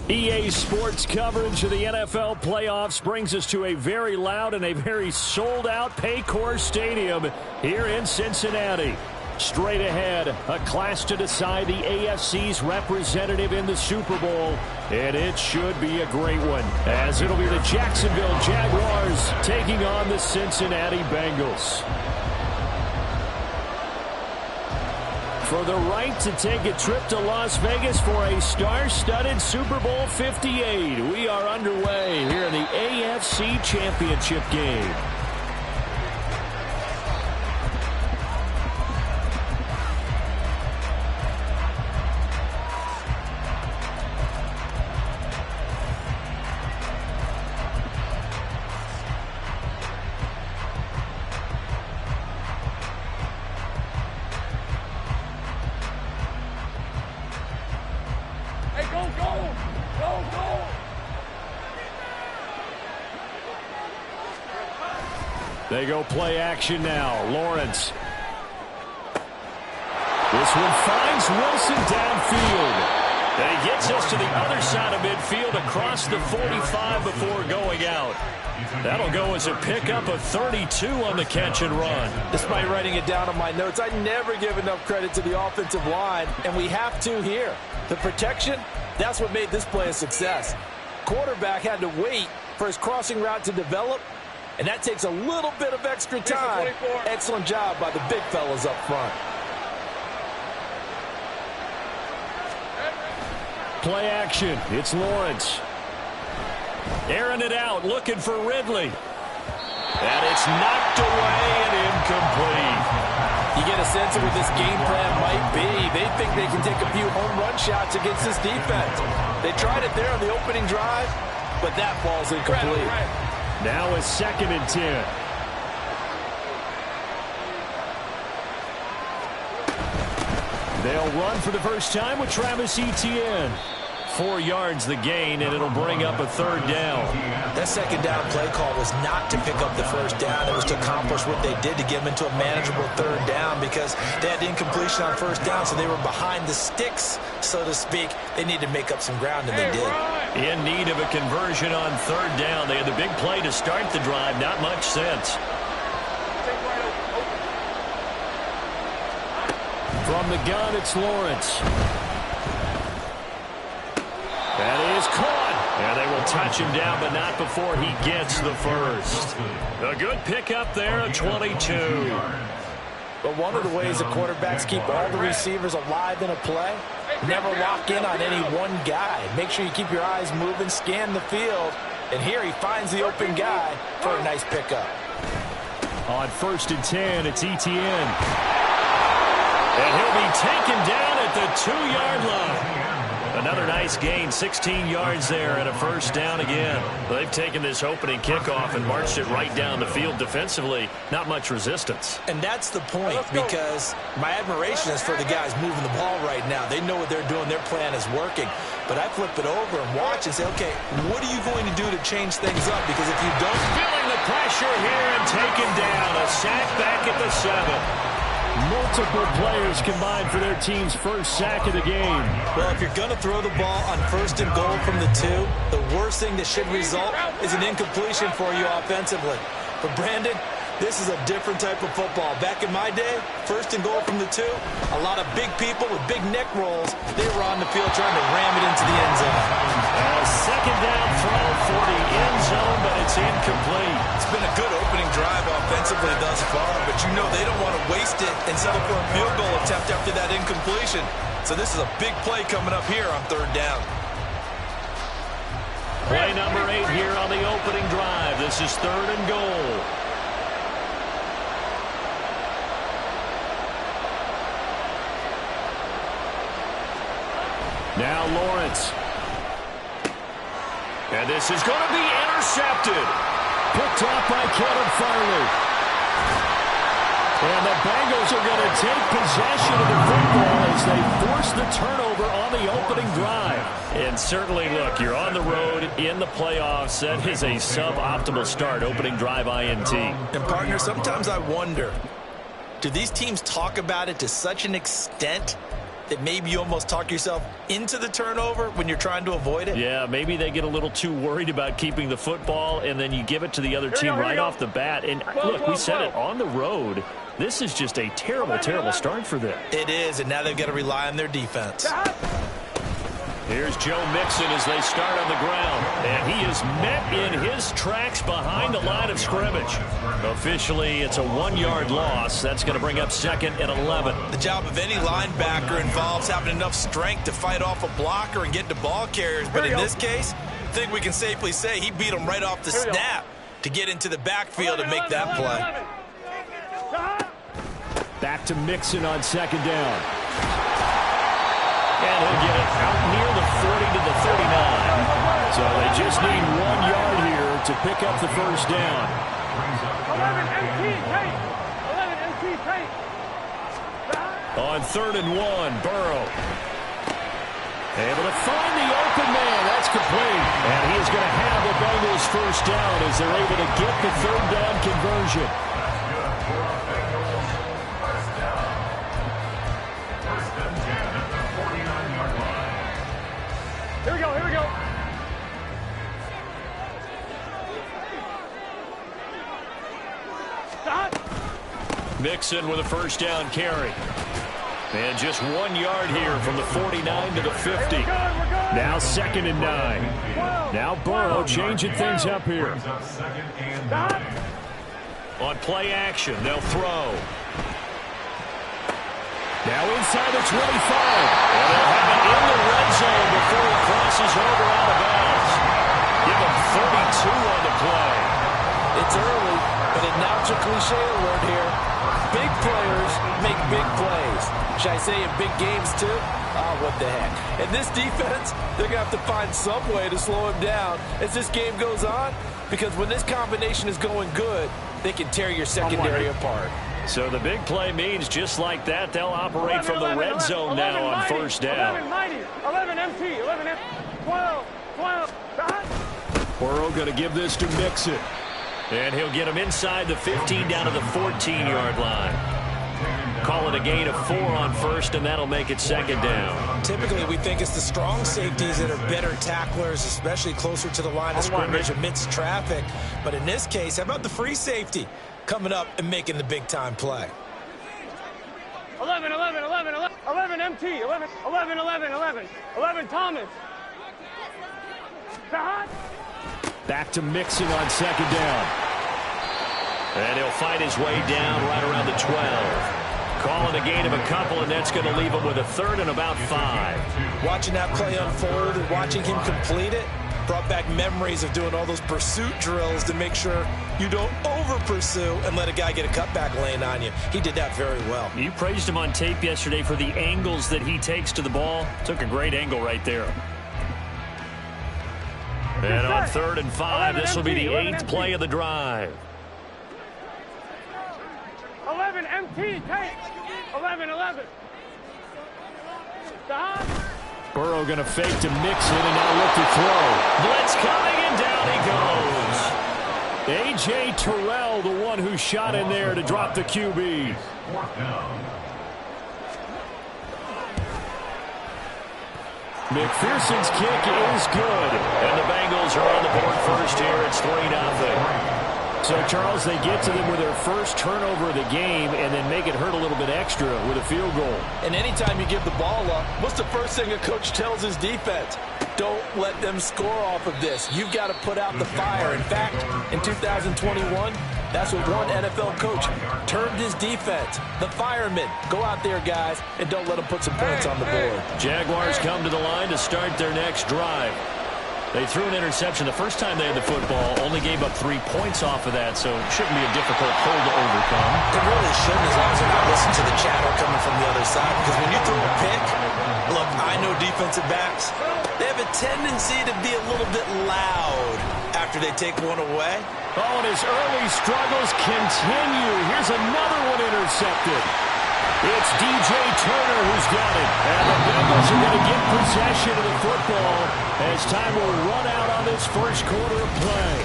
EA Sports coverage of the NFL playoffs brings us to a very loud and a very sold-out Paycor Stadium here in Cincinnati. Straight ahead, a clash to decide the AFC's representative in the Super Bowl, and it should be a great one, as it'll be the Jacksonville Jaguars taking on the Cincinnati Bengals. For the right to take a trip to Las Vegas for a star-studded Super Bowl 58. We are underway here in the AFC Championship game. They go play action now. Lawrence. This one finds Wilson downfield. And he gets us to the other side of midfield across the 45 before going out. That'll go as a pickup of 32 on the catch and run. Despite writing it down on my notes, I never give enough credit to the offensive line, and we have to here. The protection, that's what made this play a success. Quarterback had to wait for his crossing route to develop, and that takes a little bit of extra time. Excellent job by the big fellas up front. Play action. It's Lawrence. Airing it out, looking for Ridley. And it's knocked away and incomplete. You get a sense of what this game plan might be. They think they can take a few home run shots against this defense. They tried it there on the opening drive, but that ball's incomplete. Now a 2nd and 10. They'll run for the first time with Travis Etienne. 4 yards the gain, and it'll bring up a 3rd down. That 2nd down play call was not to pick up the 1st down. It was to accomplish what they did to get them into a manageable 3rd down because they had incompletion on 1st down, so they were behind the sticks, so to speak. They needed to make up some ground, and they did. In need of a conversion on 3rd down. They had the big play to start the drive. Not much sense. From the gun, it's Lawrence. That is caught. And they will touch him down, but not before he gets the first. A good pickup there, a 22. But one of the ways the quarterbacks keep all the receivers alive in a play, never lock in on any one guy. Make sure you keep your eyes moving, scan the field. And here he finds the open guy for a nice pickup. On 1st and 10, it's Etienne. And he'll be taken down at the 2-yard line. Another nice gain, 16 yards there and a 1st down again. They've taken this opening kickoff and marched it right down the field defensively. Not much resistance. And that's the point, because my admiration is for the guys moving the ball right now. They know what they're doing. Their plan is working. But I flip it over and watch and say, okay, what are you going to do to change things up? Because if you don't... Feeling the pressure here and taken down. A sack back at the 7. Multiple players combined for their team's first sack of the game. Well, if you're going to throw the ball on 1st and goal from the 2, the worst thing that should result is an incompletion for you offensively. But Brandon, this is a different type of football. Back in my day, 1st and goal from the 2, a lot of big people with big neck rolls. They were on the field trying to ram it into the end zone. A 2nd down throw for the end zone, but it's incomplete. It's been a good opening drive offensively thus far, but you know they don't want to waste it and settle for a field goal attempt after that incompletion. So this is a big play coming up here on 3rd down. Play number 8 here on the opening drive. This is 3rd and goal. Now Lawrence. And this is going to be intercepted. Picked off by Caleb Farley. And the Bengals are going to take possession of the football as they force the turnover on the opening drive. And certainly, look, you're on the road in the playoffs. That is a suboptimal start, opening drive INT. And, partner, sometimes I wonder, do these teams talk about it to such an extent that maybe you almost talk yourself into the turnover when you're trying to avoid it? Yeah, maybe they get a little too worried about keeping the football, and then you give it to the other team right off the bat. And look, we said it, on the road, this is just a terrible, terrible start for them. It is, and now they've got to rely on their defense. Here's Joe Mixon as they start on the ground. And he is met in his tracks behind the line of scrimmage. Officially, it's a 1-yard loss. That's going to bring up 2nd and 11. The job of any linebacker involves having enough strength to fight off a blocker and get to ball carriers. But in this case, I think we can safely say he beat him right off the snap to get into the backfield and make that play. Back to Mixon on 2nd down. And he'll get it out near the 40 to the 39. So they just need 1 yard here to pick up the first down. 11 MT tape. 11 MT tape. On 3rd and 1, Burrow. Able to find the open man. That's complete. And he is going to have the Bengals first down as they're able to get the 3rd down conversion. Here we go, here we go. Stop. Mixon with a first down carry. And just 1 yard here from the 49 to the 50. Now 2nd and 9. Now Burrow changing things up here. Stop. On play action, they'll throw. Now inside the 25. And they'll have it in the red zone before it crosses over out of bounds. Give them 32 on the play. It's early, but a natural cliche alert here. Big players make big plays. Should I say in big games too? Oh, what the heck. And this defense, they're going to have to find some way to slow him down as this game goes on, because when this combination is going good, they can tear your secondary apart. So the big play means just like that, they'll operate from the red zone now on first down. 11 MT, 11 MT, 12, 12, Burrow going to give this to Mixon. And he'll get him inside the 15 down to the 14-yard line. Call it a gain of 4 on first, and that'll make it 2nd down. Typically, we think it's the strong safeties that are better tacklers, especially closer to the line of scrimmage amidst traffic. But in this case, how about the free safety coming up and making the big-time play? 11, 11, 11, 11, 11 MT, 11, 11, 11, 11, 11 Thomas. Back to Mixon on 2nd down. And he'll fight his way down right around the 12. Calling a gain of a couple, and that's going to leave him with a 3rd and about 5. Watching that play unfold and watching him complete it brought back memories of doing all those pursuit drills to make sure you don't over-pursue and let a guy get a cutback lane on you. He did that very well. You praised him on tape yesterday for the angles that he takes to the ball. Took a great angle right there. And on 3rd and 5, this will be the 8th play of the drive. 11 MT, take 11, 11. Stop. Burrow going to fake to Mixon and now look to throw. Blitz coming and down he goes. A.J. Terrell, the one who shot in there to drop the QB. McPherson's kick is good. And the Bengals are on the board first here. It's 3-0. So, Charles, they get to them with their first turnover of the game and then make it hurt a little bit extra with a field goal. And anytime you give the ball up, what's the first thing a coach tells his defense? Don't let them score off of this. You've got to put out the fire. In fact, in 2021, that's what one NFL coach termed his defense. The firemen. Go out there, guys, and don't let them put some points on the board. Jaguars come to the line to start their next drive. They threw an interception the first time they had the football, only gave up 3 points off of that, so it shouldn't be a difficult hole to overcome. It really shouldn't, as long as they're not listening to the chatter coming from the other side, because when you throw a pick, look, I know defensive backs, they have a tendency to be a little bit loud after they take one away. Oh, and his early struggles continue. Here's another one intercepted. It's D.J. Turner who's got it. And the Bengals are going to get possession of the football as time will run out on this first quarter of play.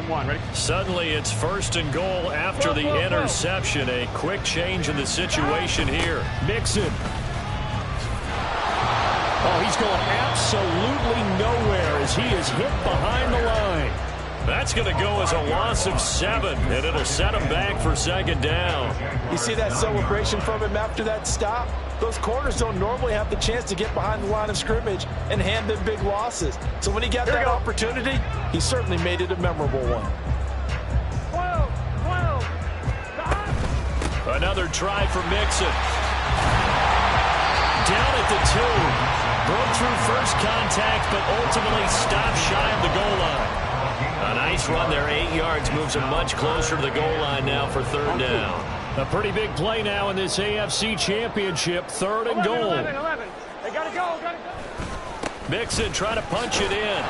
On one, ready? Suddenly it's 1st and goal after the interception. A quick change in the situation here. Mixon. Oh, he's going absolutely nowhere as he is hit behind the line. That's going to go as a loss of 7, and it'll set him back for 2nd down. You see that celebration from him after that stop? Those corners don't normally have the chance to get behind the line of scrimmage and hand them big losses. So when he got that opportunity, he certainly made it a memorable one. 12. Another try for Mixon. Down at the 2. Broke through first contact, but ultimately stopped shy of the goal line. A nice run there, 8 yards, moves him much closer to the goal line now for 3rd down. A pretty big play now in this AFC Championship, 3rd and goal. 11. They gotta go. Mixon trying to punch it in.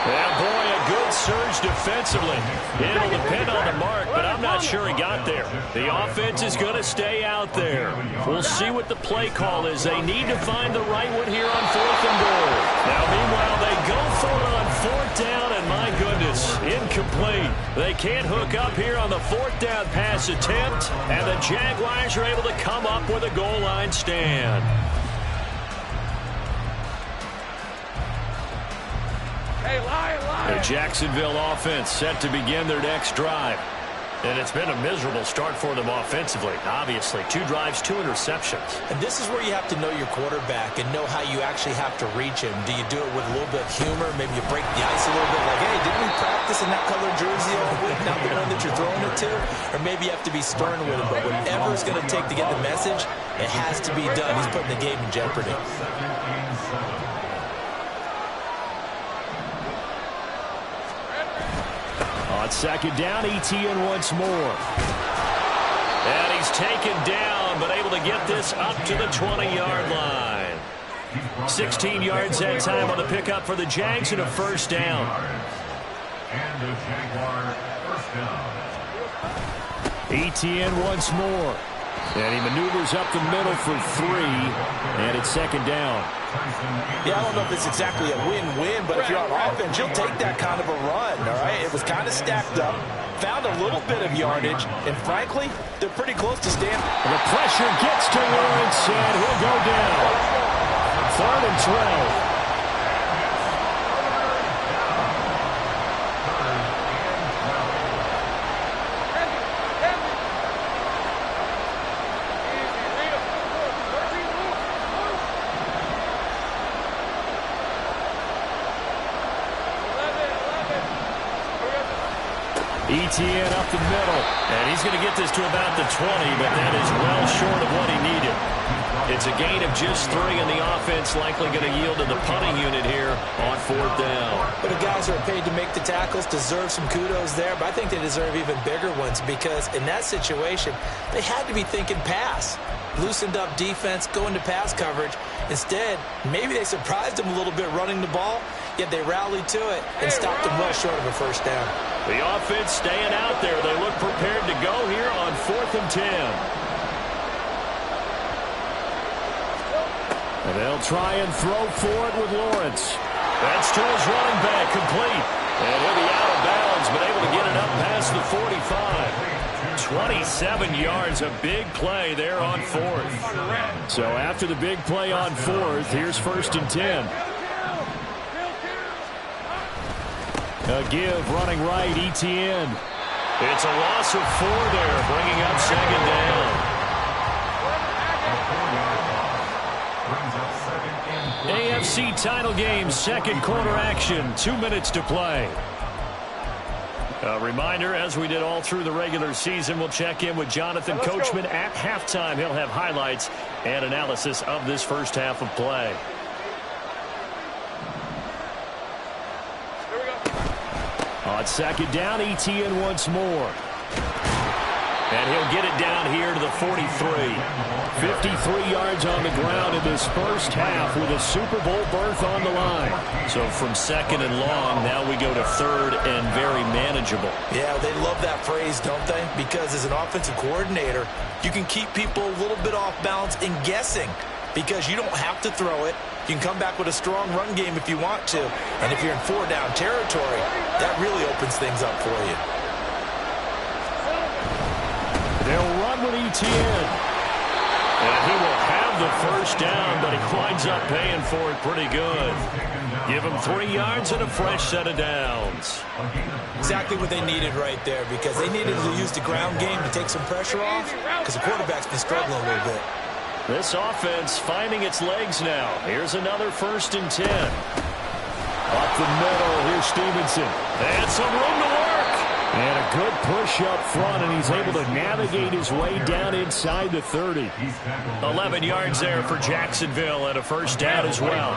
Yeah, boy, a good surge defensively. It'll depend on the mark, but I'm not sure he got there. The offense is going to stay out there. We'll see what the play call is. They need to find the right one here on 4th and goal. Now, meanwhile, they go for it on 4th down, and my goodness, incomplete. They can't hook up here on the 4th down pass attempt, and the Jaguars are able to come up with a goal line stand. Hey, Lion. The Jacksonville offense set to begin their next drive. And it's been a miserable start for them offensively. Obviously, 2 drives, 2 interceptions. And this is where you have to know your quarterback and know how you actually have to reach him. Do you do it with a little bit of humor? Maybe you break the ice a little bit like, hey, didn't we practice in that color jersey all week, not the one that you're throwing it to? Or maybe you have to be stern with him. But whatever it's going to take to get the message, it has to be done. He's putting the game in jeopardy. On 2nd down, ETN once more. And he's taken down, but able to get this up to the 20-yard line. 16 yards that time on the pickup for the Jags and a 1st down. ETN once more. And he maneuvers up the middle for 3, and it's 2nd down. Yeah, I don't know if it's exactly a win-win, but if you're on offense, you'll take that kind of a run, all right? It was kind of stacked up, found a little bit of yardage, and frankly, they're pretty close to staying. The pressure gets to Lawrence, and he'll go down. 3rd and 12. ETN up the middle, and he's going to get this to about the 20, but that is well short of what he needed. It's a gain of just 3, and the offense likely going to yield to the punting unit here on 4th down. But the guys who are paid to make the tackles deserve some kudos there, but I think they deserve even bigger ones because in that situation, they had to be thinking pass. Loosened up defense, going to pass coverage. Instead, maybe they surprised them a little bit running the ball, yet they rallied to it and stopped them well short of a 1st down. The offense staying out there. They look prepared to go here on 4th and 10. And they'll try and throw for it with Lawrence. That's to his running back, complete. And he'll be out of bounds, but able to get it up past the 45. 27 yards, a big play there on 4th. So after the big play on 4th, here's 1st and 10. A give running right, ETN. It's a loss of 4 there, bringing up 2nd down. AFC title game, 2nd quarter action, 2 minutes to play. A reminder, as we did all through the regular season, we'll check in with Jonathan Coachman at halftime. He'll have highlights and analysis of this first half of play. On 2nd down, ETN once more. And he'll get it down here to the 43. 53 yards on the ground in this first half with a Super Bowl berth on the line. So from 2nd and long, now we go to 3rd and very manageable. Yeah, they love that phrase, don't they? Because as an offensive coordinator, you can keep people a little bit off balance and guessing. because you don't have to throw it. You can come back with a strong run game if you want to. And if you're in 4-down territory, that really opens things up for you. They'll run with Etienne. And he will have the first down, but he winds up paying for it pretty good. Give him 3 yards and a fresh set of downs. Exactly what they needed right there, because they needed to use the ground game to take some pressure off, because the quarterback's been struggling a little bit. This offense finding its legs now. Here's another 1st and 10. Up the middle, here's Stevenson. And some room to work. And a good push up front, and he's able to navigate his way down inside the 30. 11 yards there for Jacksonville, and a first down as well.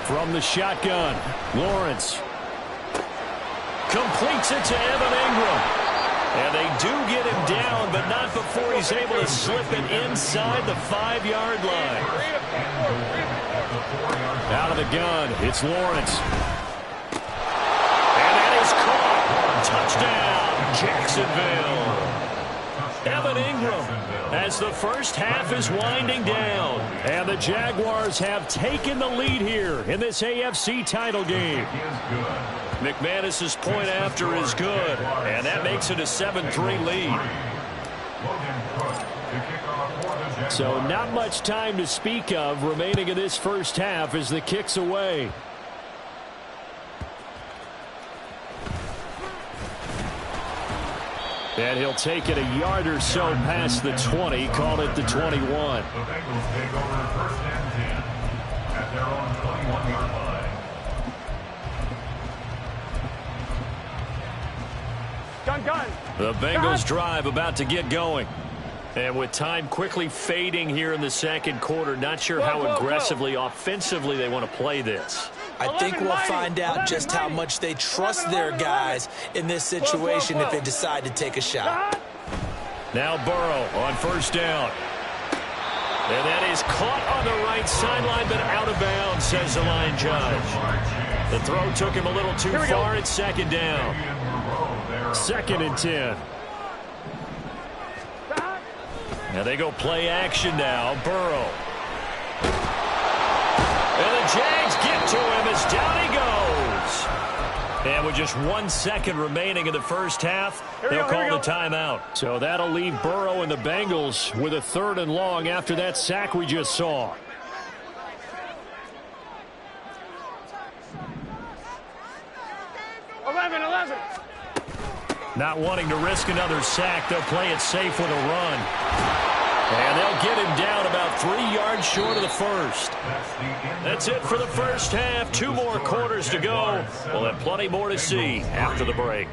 From the shotgun, Lawrence completes it to Evan Ingram. And they do get him down, but not before he's able to slip it inside the 5-yard line. Out of the gun, it's Lawrence. And that is caught. Touchdown, Jacksonville. Evan Ingram, as the first half is winding down. And the Jaguars have taken the lead here in this AFC title game. McManus's point after is good, and that makes it a 7-3 lead. So not much time to speak of remaining in this first half as the kick's away. And he'll take it a yard or so past the 20, call it the 21. The Bengals take over 1st and 10 at their own 21-yard line. The Bengals drive about to get going. And with time quickly fading here in the second quarter, not sure how aggressively, offensively they want to play this. I think we'll find out just how much they trust their guys in this situation if they decide to take a shot. Now Burrow on 1st down. And that is caught on the right sideline, but out of bounds, says the line judge. The throw took him a little too far. It's 2nd down. 2nd and 10. Now they go play action now. Burrow. And the Jags get to him as down he goes. And with just 1 second remaining in the first half, they'll call the timeout. So that'll leave Burrow and the Bengals with a 3rd and long after that sack we just saw. Not wanting to risk another sack, they'll play it safe with a run. And they'll get him down about 3 yards short of the first. That's it for the first half. 2 more quarters to go. We'll have plenty more to see after the break.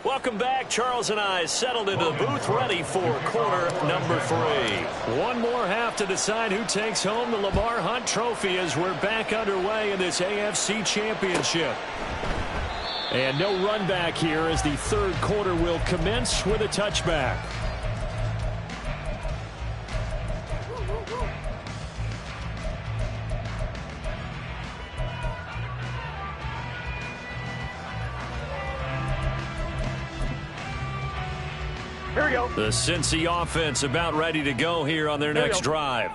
Welcome back. Charles and I settled into the booth ready for quarter number 3. 1 more half to decide who takes home the Lamar Hunt Trophy as we're back underway in this AFC Championship. And no run back here as the 3rd quarter will commence with a touchback. Here we go. The Cincy offense about ready to go here on their next drive.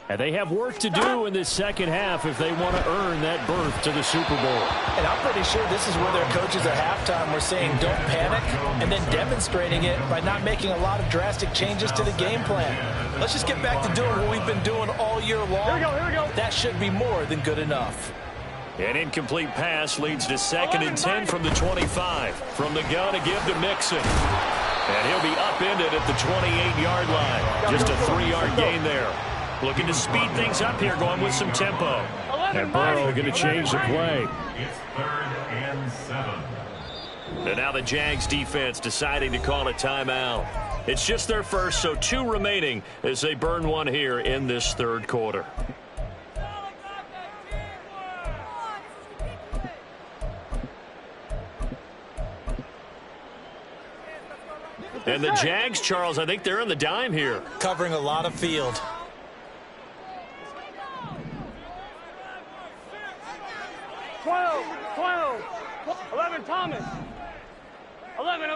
And they have work to do in this second half if they want to earn that berth to the Super Bowl. And I'm pretty sure this is where their coaches at halftime were saying don't panic, and then demonstrating it by not making a lot of drastic changes to the game plan. Let's just get back to doing what we've been doing all year long. Here we go. That should be more than good enough. An incomplete pass leads to 2nd and 10 from the 25. From the gun to give to Mixon. And he'll be upended at the 28-yard line. Just a 3-yard gain there. Looking to speed things up here, going with some tempo. And Burrow going to change the play. It's 3rd and 7. And now the Jags defense deciding to call a timeout. It's just their first, so 2 remaining as they burn 1 here in this 3rd quarter. And the Jags, Charles, I think they're in the dime here. Covering a lot of field. 12, 11, Thomas. 11.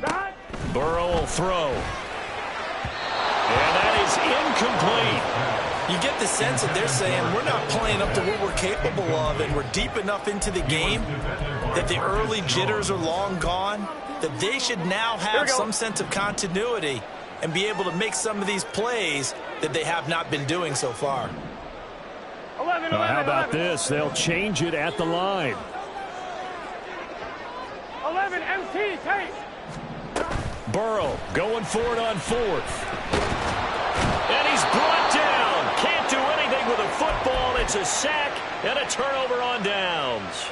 Dot. Burrow will throw. And that is incomplete. You get the sense that they're saying we're not playing up to what we're capable of, and we're deep enough into the game that the early jitters are long gone, that they should now have some sense of continuity and be able to make some of these plays that they have not been doing so far. 11, How about this? They'll change it at the line. 11, MT, take. Burrow going for it on fourth. And he's brought down. Can't do anything with a football. It's a sack and a turnover on downs.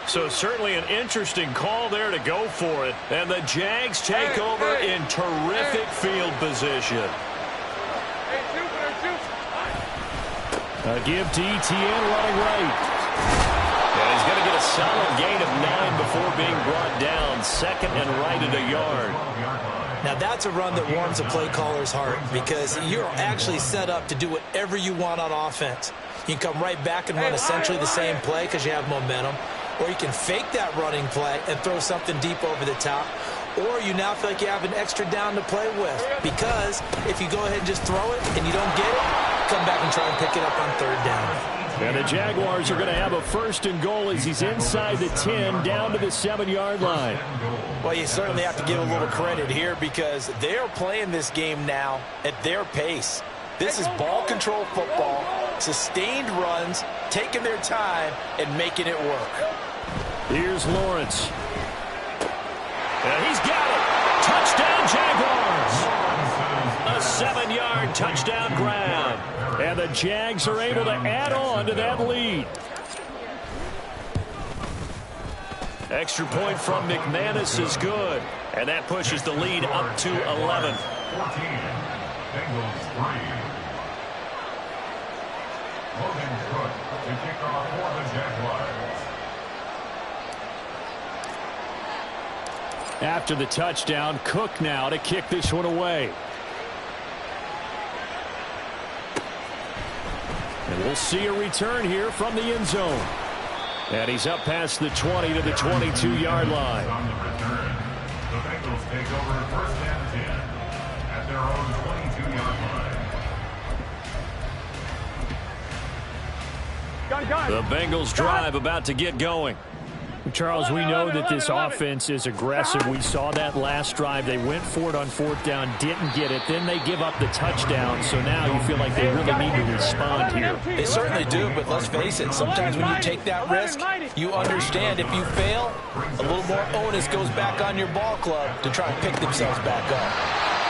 So certainly an interesting call there to go for it. And the Jags take over in terrific field position. A give to Etienne running right. And he's going to get a solid gain of 9 before being brought down. Second and right at a yard. Now that's a run that warms a play caller's heart, because you're actually set up to do whatever you want on offense. You can come right back and run essentially the same play because you have momentum, or you can fake that running play and throw something deep over the top, or you now feel like you have an extra down to play with, because if you go ahead and just throw it and you don't get it, come back and try and pick it up on third down. And the Jaguars are going to have a first and goal as he's inside the 10 down to the 7-yard line. Well, you certainly have to give a little credit here, because they're playing this game now at their pace. This is ball control football, sustained runs, taking their time and making it work. Here's Lawrence. And he's got it. Touchdown Jaguars. A 7-yard touchdown grab. And the Jags are able to add on to that lead. Extra point from McManus is good. And that pushes the lead up to 11. 14. Bengals 3. Logan Cook to kick off for the Jaguars. After the touchdown, Cook now to kick this one away. And we'll see a return here from the end zone. And he's up past the 20 to the 22-yard line. On the return, the Bengals take over first and 10 at their own 22-yard line. The Bengals drive about to get going. Charles, we know that this offense is aggressive. We saw that last drive. They went for it on fourth down, didn't get it. Then they give up the touchdown. So now you feel like they really need to respond here. They certainly do, but let's face it, sometimes when you take that risk, you understand if you fail, a little more onus goes back on your ball club to try and pick themselves back up.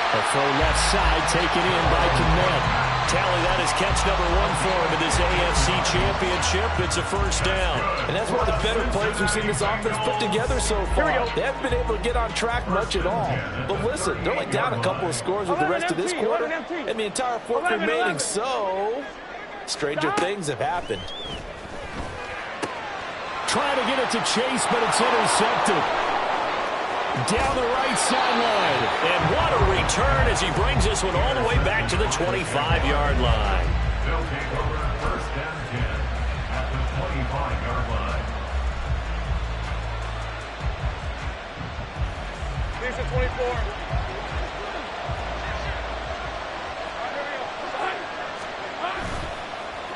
A throw left side taken in by Kmet. Tally, that is catch number 1 for him in this AFC Championship. It's a first down. And that's one of the better plays we've seen this offense put together so far. They haven't been able to get on track much at all. But listen, they're only down a couple of scores with the rest of this quarter and the entire fourth remaining. So, stranger things have happened. Trying to get it to Chase, but it's intercepted. Down the right sideline. And what a return as he brings this one all the way back to the 25-yard line. They'll take over first and 10 at the 25-yard line. Here's the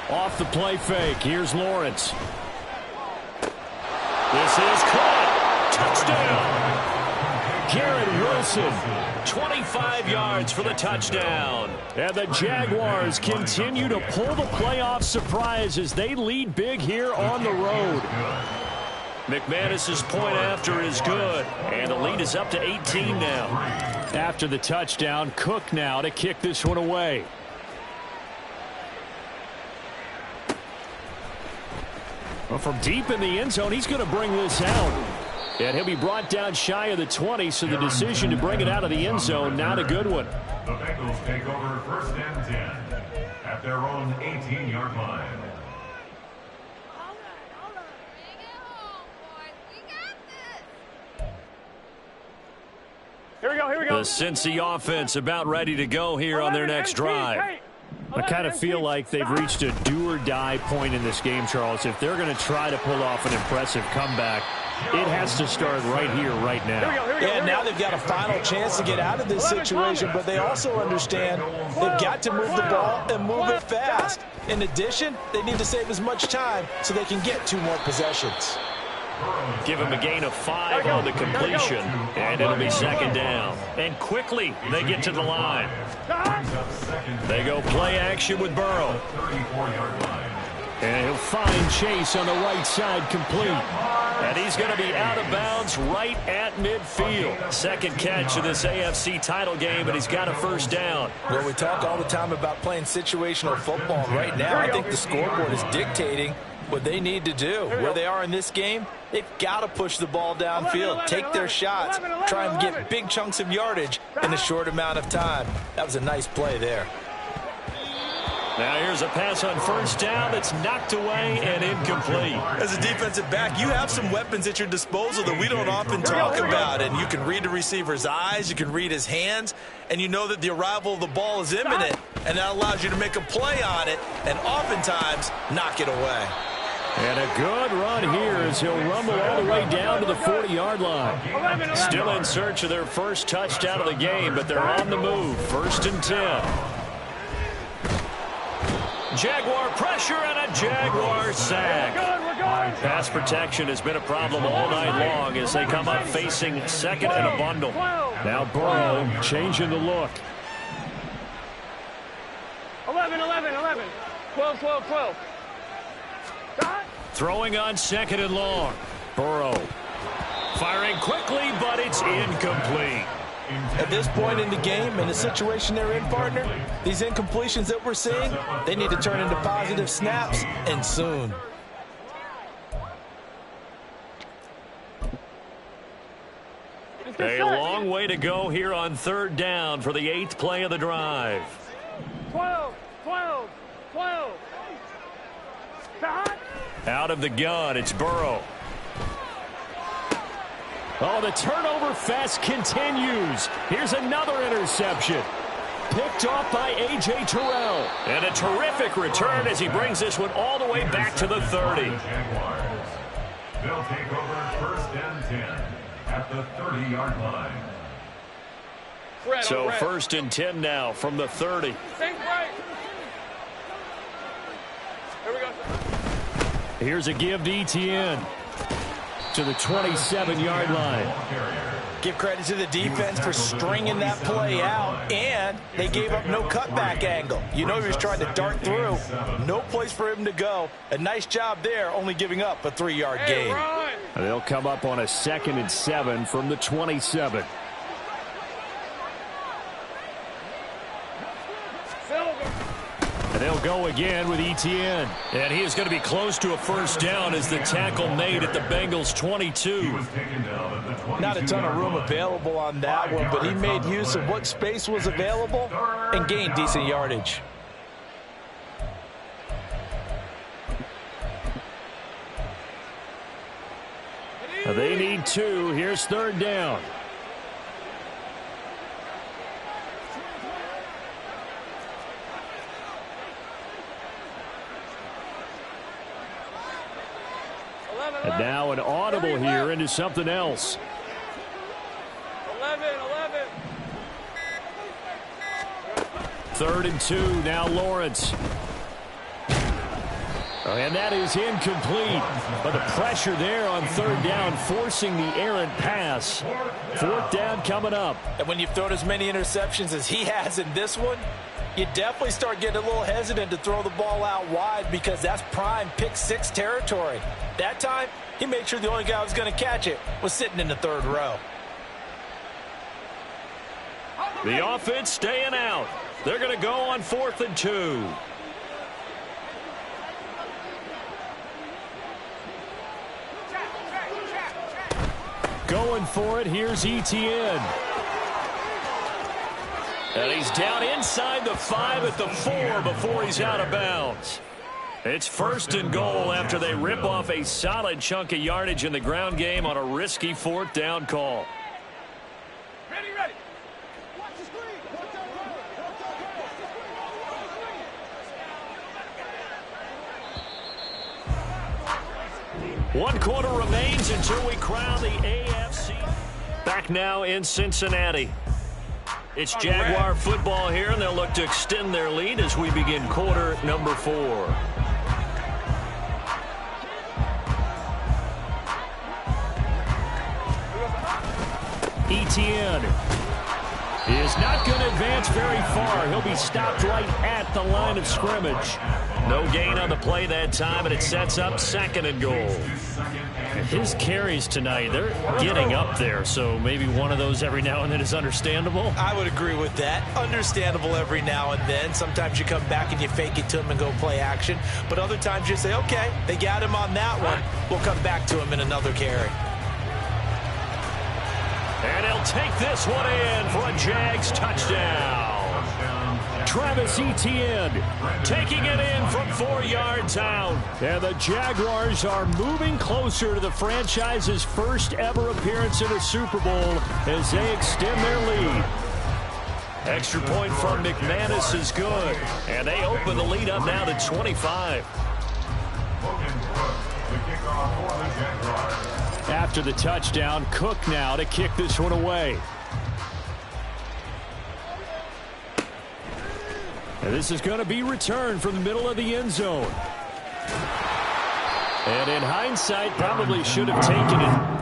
24. Off the play fake. Here's Lawrence. This is caught. Touchdown. Garrett Wilson, 25 yards for the touchdown. And the Jaguars continue to pull the playoff surprise as they lead big here on the road. McManus's point after is good, and the lead is up to 18 now. After the touchdown, Cook now to kick this one away. Well, from deep in the end zone, he's going to bring this out. And he'll be brought down shy of the 20, so the decision to bring it out of the end zone, not a good one. The Bengals take over first and 10 at their own 18-yard line. Here we go. The Cincy offense about ready to go here on their next drive. I kind of feel like they've reached a do-or-die point in this game, Charles. If they're going to try to pull off an impressive comeback, it has to start right here, right now. Yeah, now they've got a final chance to get out of this situation, but they also understand they've got to move the ball and move it fast. In addition, they need to save as much time so they can get 2 more possessions. Give him a gain of 5 on the completion, and it'll be 2nd down. And quickly, they get to the line. They go play action with Burrow. And he'll find Chase on the right side complete. And he's going to be out of bounds right at midfield. 2nd catch of this AFC title game, and he's got a 1st down. Well, we talk all the time about playing situational football. Right now, I think the scoreboard is dictating what they need to do. Where they are in this game, they've got to push the ball downfield, take their shots, try and get big chunks of yardage in a short amount of time. That was a nice play there. Now here's a pass on 1st down that's knocked away and incomplete. As a defensive back, you have some weapons at your disposal that we don't often talk about. And you can read the receiver's eyes, you can read his hands, and you know that the arrival of the ball is imminent. And that allows you to make a play on it and oftentimes knock it away. And a good run here as he'll rumble all the way down to the 40-yard line. Still in search of their 1st touchdown of the game, but they're on the move. 1st and 10. Jaguar pressure and a Jaguar sack. Pass protection has been a problem all night long as they come up facing 2nd and a bundle. Now Burrow changing the look. 11, 11, 11. 12, 12, 12. Throwing on 2nd and long. Burrow firing quickly, but it's incomplete. At this point in the game, in the situation they're in, partner, these incompletions that we're seeing, they need to turn into positive snaps, and soon. A long way to go here on 3rd down for the 8th play of the drive. 12, 12, 12. Out of the gun, it's Burrow. Oh, the turnover fest continues. Here's another interception. Picked off by A.J. Terrell. And a terrific return as he brings this one all the way back to the 30. They'll take over 1st and 10 at the 30-yard line. So 1st and 10 now from the 30. Think right. Here we go. Here's a give to Etienne to the 27-yard line. Give credit to the defense for stringing that play out, and they gave up no cutback angle. You know he was trying to dart through. No place for him to go. A nice job there, only giving up a 3-yard gain. They'll come up on a 2nd and 7 from the 27. And they'll go again with Etienne. And he is going to be close to a 1st down as the tackle made at the Bengals 22. Not a ton of room available on that one, but he made use of what space was available and gained decent yardage. They need 2. Here's 3rd down. And now an audible here into something else. 11, 11. 3rd and 2. Now Lawrence. And that is incomplete. But the pressure there on 3rd down, forcing the errant pass. 4th down coming up. And when you've thrown as many interceptions as he has in this one, you definitely start getting a little hesitant to throw the ball out wide because that's prime pick 6 territory. That time, he made sure the only guy who was going to catch it was sitting in the 3rd row. The offense staying out. They're going to go on 4th and 2. Going for it, here's Etienne. And he's down inside the 5 at the 4 before he's out of bounds. It's 1st and goal after they rip off a solid chunk of yardage in the ground game on a risky 4th down call. Ready, ready. Watch the screen. 1 quarter remains until we crown the AFC. Back now in Cincinnati. It's Jaguar football here, and they'll look to extend their lead as we begin quarter number 4. Etienne is not going to advance very far. He'll be stopped right at the line of scrimmage. No gain on the play that time, and it sets up 2nd and goal. His carries tonight, they're getting up there, so maybe one of those every now and then is understandable. I would agree with that. Understandable every now and then. Sometimes you come back and you fake it to him and go play action, but other times you say, okay, they got him on that one. We'll come back to him in another carry. And he'll take this one in for a Jags touchdown. Travis Etienne taking it in from 4 yards out. And the Jaguars are moving closer to the franchise's first ever appearance in a Super Bowl as they extend their lead. Extra point from McManus is good. And they open the lead up now to 25. After the touchdown, Cook now to kick this one away. And this is going to be returned from the middle of the end zone. And in hindsight, probably should have taken it.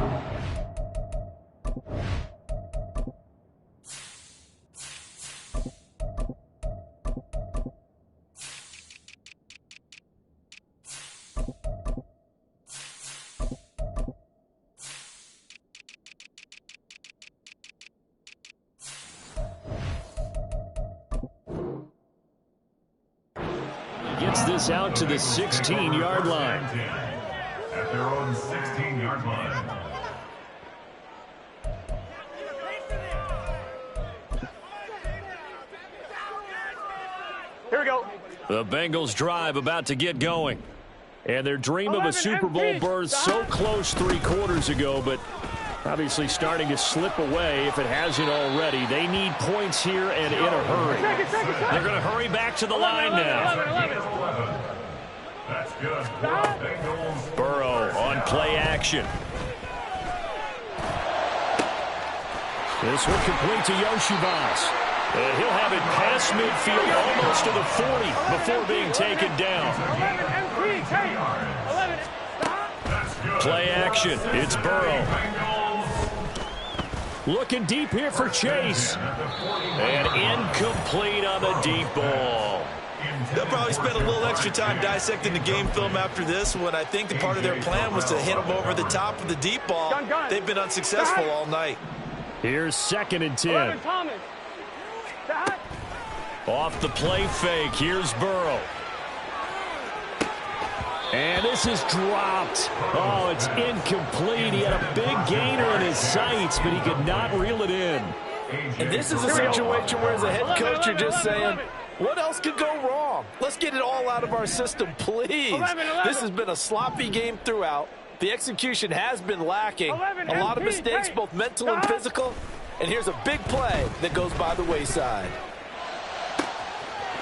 Gets this out to the 16-yard line. At their own 16-yard line. Here we go. The Bengals drive about to get going. And their dream of a Super Bowl berth so close 3 quarters ago, but obviously starting to slip away if it hasn't already. They need points here and in a hurry. They're going to hurry back to the line now. That's good. Burrow on play action. This one complete to Yoshibas. And he'll have it past midfield almost to the 40 before being taken down. Play action. It's Burrow. Looking deep here for Chase. And incomplete on the deep ball. They'll probably spend a little extra time dissecting the game film after this one. I think the part of their plan was to hit them over the top of the deep ball. They've been unsuccessful all night. Here's 2nd and 10. Off the play fake. Here's Burrow. And this is dropped. Oh, it's incomplete. He had a big gainer in his sights, but he could not reel it in. And this is a situation where as a head coach, you're just saying, what else could go wrong? Let's get it all out of our system, please. This has been a sloppy game throughout. The execution has been lacking. A lot of mistakes, both mental and physical. And here's a big play that goes by the wayside.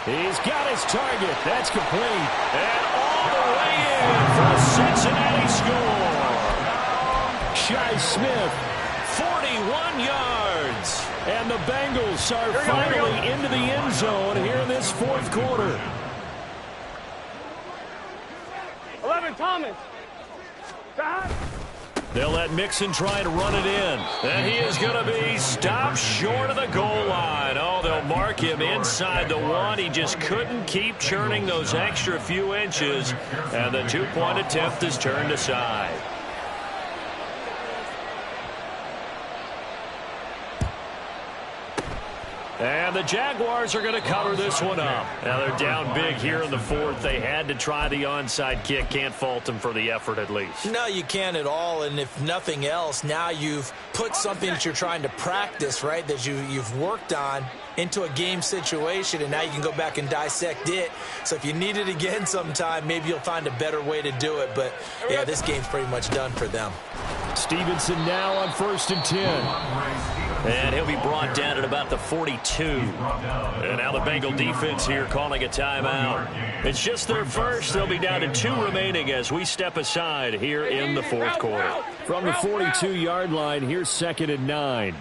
He's got his target. That's complete. And all the way in for a Cincinnati score. Shi Smith, 41 yards. And the Bengals are finally into the end zone here in this 4th quarter. 11, Thomas. They'll let Mixon try to run it in. And he is going to be stopped short of the goal line. Oh, they'll mark him inside the 1. He just couldn't keep churning those extra few inches. And the 2-point attempt is turned aside. And the Jaguars are going to cover this one up. Now they're down big here in the 4th. They had to try the onside kick. Can't fault them for the effort at least. No, you can't at all. And if nothing else, now you've put something that you're trying to practice, right, that you've worked on into a game situation, and now you can go back and dissect it. So if you need it again sometime, maybe you'll find a better way to do it. But, yeah, this game's pretty much done for them. Stevenson now on 1st and 10. And he'll be brought down at about the 42. And now the Bengal defense here calling a timeout. It's just their first. They'll be down to 2 remaining as we step aside here in the fourth quarter. From the 42-yard line, here's 2nd and 9.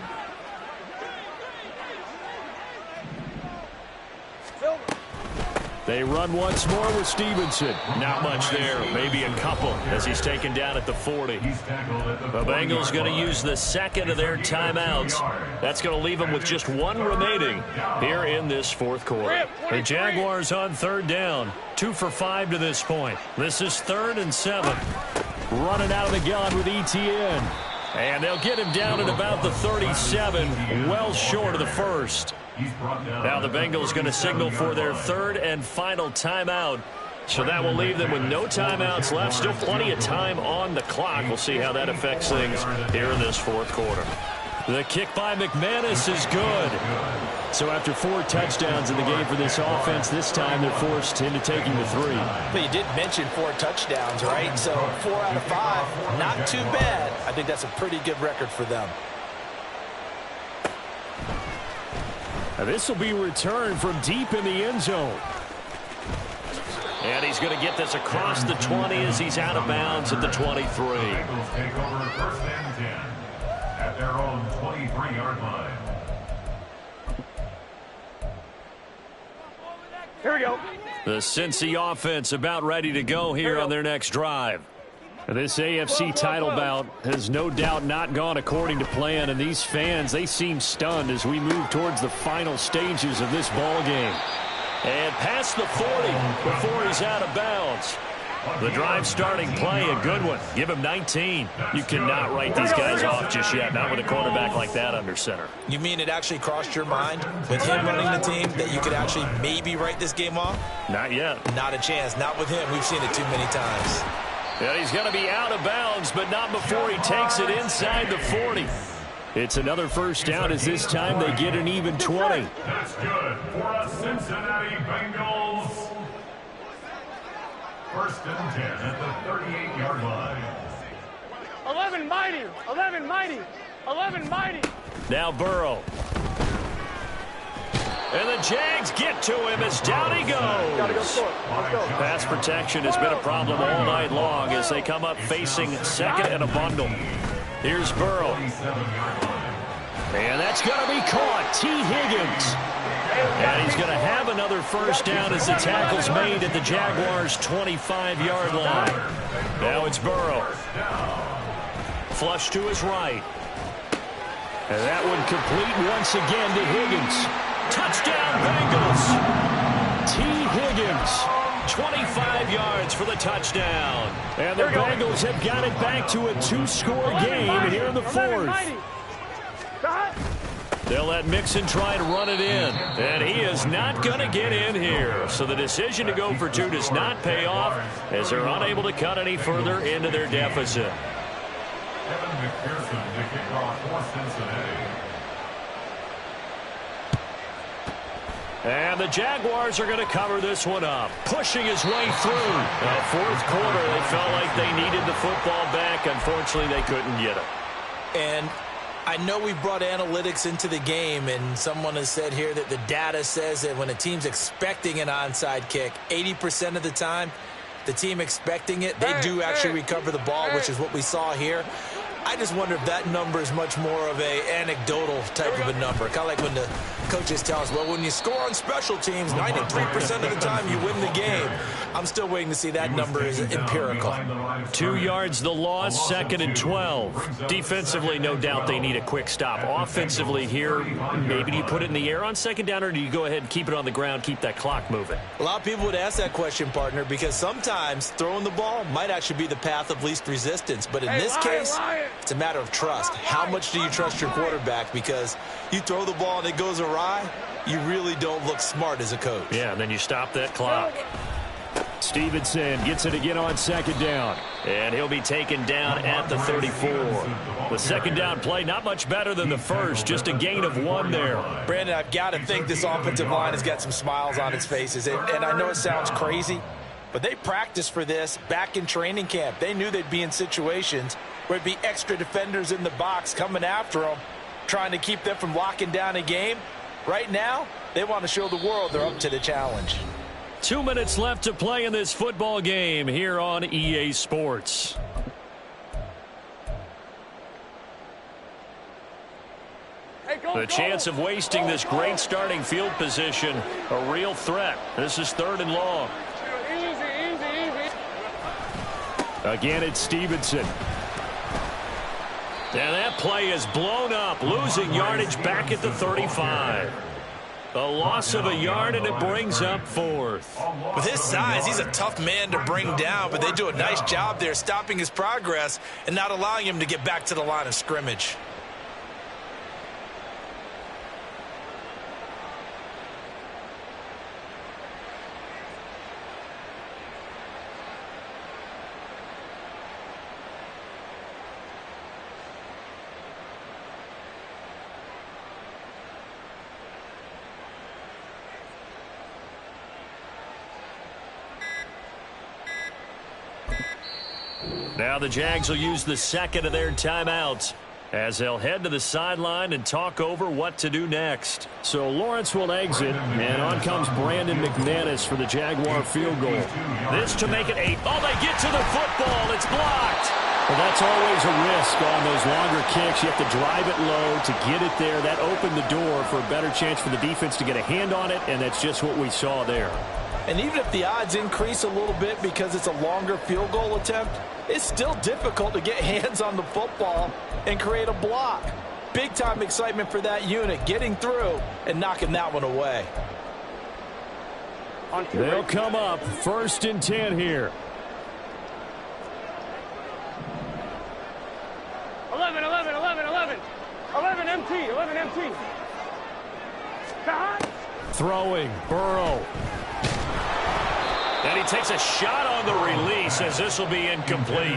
They run once more with Stevenson. Not much there. Maybe a couple as he's taken down at the 40. The Bengals going to use the second of their timeouts. That's going to leave them with just 1 remaining here in this fourth quarter. The Jaguars on 3rd down. 2 for 5 to this point. This is 3rd and 7. Running out of the gun with Etienne. And they'll get him down at about the 37, well short of the first. Now the Bengals going to signal for their 3rd and final timeout. So that will leave them with no timeouts left. Still plenty of time on the clock. We'll see how that affects things here in this fourth quarter. The kick by McManus is good. So after 4 touchdowns in the game for this offense, this time they're forced into taking the 3. But you did mention 4 touchdowns, right? So 4 out of 5, not too bad. I think that's a pretty good record for them. This will be returned from deep in the end zone. And he's going to get this across the 20 as he's out of bounds at the 23. Bengals take over 1st and 10 at their own 23-yard line. Here we go. The Cincy offense about ready to go here on their next drive. This AFC title bout has no doubt not gone according to plan, and these fans, they seem stunned as we move towards the final stages of this ball game. And past the 40 before he's out of bounds. The drive starting play, a good one. Give him 19. You cannot write these guys off just yet, not with a quarterback like that under center. You mean it actually crossed your mind with him running the team that you could actually maybe write this game off? Not yet. Not a chance. Not with him. We've seen it too many times. And he's going to be out of bounds, but not before he takes it inside the 40. It's another first down as this time they get an even 20. That's good for a Cincinnati Bengals. 1st and 10 at the 38-yard line. 11 mighty. 11 mighty. 11 mighty. Now Burrow. And the Jags get to him as down he goes. Pass protection has been a problem all night long as they come up facing 2nd and a bundle. Here's Burrow. And that's going to be caught. T. Higgins. And he's going to have another first down as the tackle's made at the Jaguars' 25-yard line. Now it's Burrow. Flush to his right. And that one complete once again to Higgins. Touchdown, Bengals. T. Higgins, 25 yards for the touchdown. And the Bengals have got it back to a 2-score game here in the 4th. They'll let Mixon try to run it in. And he is not going to get in here. So the decision to go for 2 does not pay off as they're unable to cut any further into their deficit. Kevin McPherson to kick off for Cincinnati. And the Jaguars are going to cover this one up, pushing his way through. The fourth quarter, they felt like they needed the football back. Unfortunately, they couldn't get it. And I know we brought analytics into the game, and someone has said here that the data says that when a team's expecting an onside kick, 80% of the time, the team expecting it, they do actually recover the ball, which is what we saw here. I just wonder if that number is much more of a anecdotal type of a number. Kind of like when the coaches tell us, well, when you score on special teams, 93% of the time you win the game. I'm still waiting to see that number is empirical. 2 yards the loss, 2nd and 12. Defensively, no doubt they need a quick stop. Offensively here, maybe do you put it in the air on 2nd down, or do you go ahead and keep it on the ground, keep that clock moving? A lot of people would ask that question, partner, because sometimes throwing the ball might actually be the path of least resistance. But in this case, it's a matter of trust. How much do you trust your quarterback? Because you throw the ball and it goes awry, you really don't look smart as a coach. Yeah, and then you stop that clock. Stevenson gets it again on 2nd down. And he'll be taken down at the 34. The 2nd down play, not much better than the first. Just a gain of 1 there. Brandon, I've got to think this offensive line has got some smiles on its faces. And I know it sounds crazy, but they practiced for this back in training camp. They knew they'd be in situations where it'd be extra defenders in the box coming after them. trying to keep them from locking down a game. Right now, they want to show the world they're up to the challenge. 2 minutes left to play in this football game here on EA Sports. The chance of wasting this great starting field position, a real threat. This is 3rd and long. Again, it's Stevenson. And that play is blown up, losing yardage back at the 35. A loss of a yard, and it brings up 4th. With his size, he's a tough man to bring down, but they do a nice job there stopping his progress and not allowing him to get back to the line of scrimmage. Now the Jags will use the second of their timeouts as they'll head to the sideline and talk over what to do next. So Lawrence will exit, and on comes Brandon McManus for the Jaguar field goal. This to make it 8. Oh, they get to the football. It's blocked. Well, that's always a risk on those longer kicks. You have to drive it low to get it there. That opened the door for a better chance for the defense to get a hand on it, and that's just what we saw there. And even if the odds increase a little bit because it's a longer field goal attempt, it's still difficult to get hands on the football and create a block. Big-time excitement for that unit, getting through and knocking that one away. They'll come up 1st and 10 here. 11, 11, 11, 11. 11 MT, 11 MT. Throwing, Burrow. And he takes a shot on the release as this will be incomplete.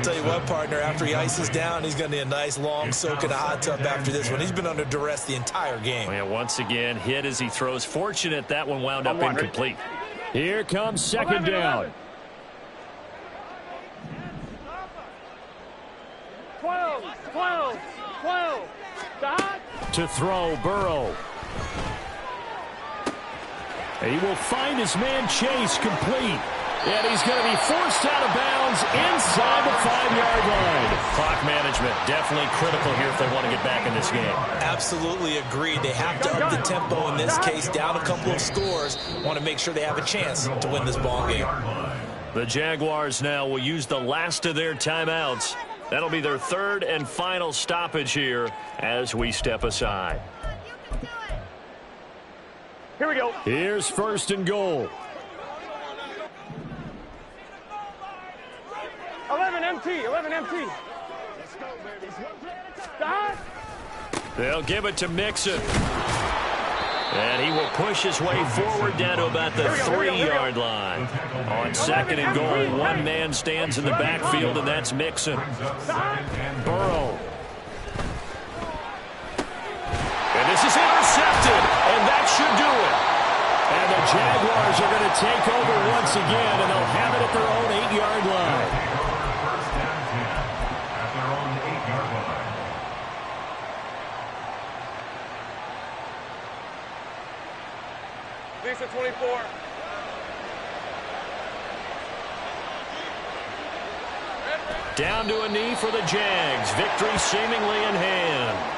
Tell you what, partner, after he ices down, he's going to need a nice long soak in a hot tub after this one. He's been under duress the entire game. Oh, yeah, once again, hit as he throws. Fortunate that one wound up incomplete. Here comes 2nd down. 12, 12, 12. To throw, Burrow. He will find his man Chase complete. And he's going to be forced out of bounds inside the 5-yard line. Clock management definitely critical here if they want to get back in this game. Absolutely agreed. They have to up the tempo in this case, down a couple of scores. Want to make sure they have a chance to win this ball game. The Jaguars now will use the last of their timeouts. That'll be their 3rd and final stoppage here as we step aside. Here we go. Here's 1st and goal. 11 MT, 11 MT. Let's go, baby. They'll give it to Mixon. And he will push his way forward down to about the 3-yard line. On 2nd and goal, one man stands in the backfield, and that's Mixon. Burrow. And this is intercepted, and that should do it. And the Jaguars are going to take over once again, and they'll have it at their own 8-yard line. First down 10 at their own 8-yard line. Lisa 24. Down to a knee for the Jags. Victory seemingly in hand.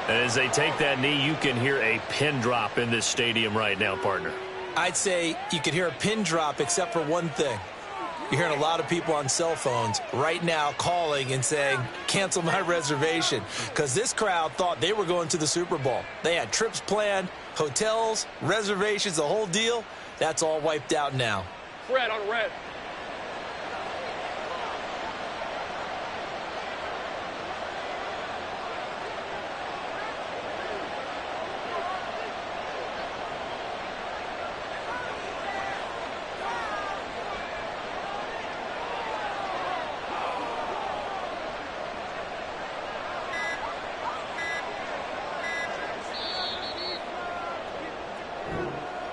As they take that knee, you can hear a pin drop in this stadium right now, partner. I'd say you could hear a pin drop except for one thing. You're hearing a lot of people on cell phones right now calling and saying, cancel my reservation, because this crowd thought they were going to the Super Bowl. They had trips planned, hotels, reservations, the whole deal. That's all wiped out now. Red on red.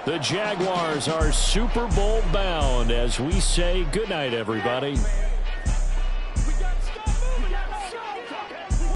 The Jaguars are Super Bowl bound as we say goodnight, everybody.